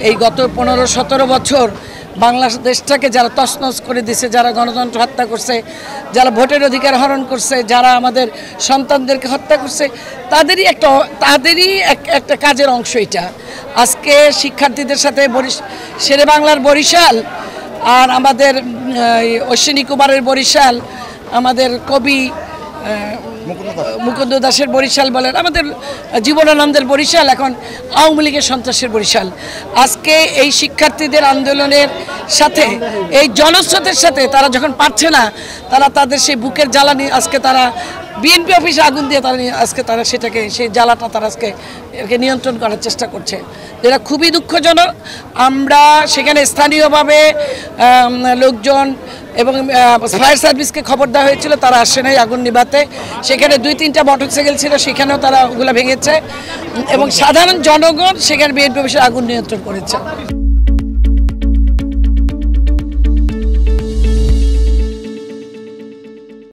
এই গত 15-17 বছর বাংলাদেশটাকে যারা তছনছ করে দিছে, যারা গণতন্ত্র হত্যা করছে, যারা ভোটের অধিকার হরণ করছে, যারা আমাদের সন্তানদেরকে হত্যা করছে, তাদেরই একটা কাজের অংশ এটা। আজকে শিক্ষার্থীদের সাথে শেরে বাংলার বরিশাল আর আমাদের অশ্বিনী কুমারের বরিশাল, আমাদের কবি মুকুন্দ দাসের বরিশাল বলেন, আমাদের জীবনানন্দের বরিশাল এখন আওয়ামী লীগের সন্ত্রাসের বরিশাল। আজকে এই শিক্ষার্থীদের আন্দোলনের সাথে, এই জনস্রোতের সাথে তারা যখন পারছে না, তারা তাদের সেই বুকের জ্বালানি আজকে তারা বিএনপি অফিসে আগুন দিয়ে আজকে তারা সেটাকে, সেই জ্বালাটা তারা আজকে একে নিয়ন্ত্রণ করার চেষ্টা করছে, যেটা খুবই দুঃখজনক। আমরা সেখানে স্থানীয়ভাবে লোকজন এবং ফায়ার সার্ভিসকে খবর দেওয়া হয়েছিল, তারা আসে নাই আগুন নিভাতে। সেখানে 2-3টা মোটরসাইকেল ছিল, সেখানেও তারা ওগুলো ভেঙেছে এবং সাধারণ জনগণ সেখানে বিএনপি অফিসে আগুন নিয়ন্ত্রণ করেছে।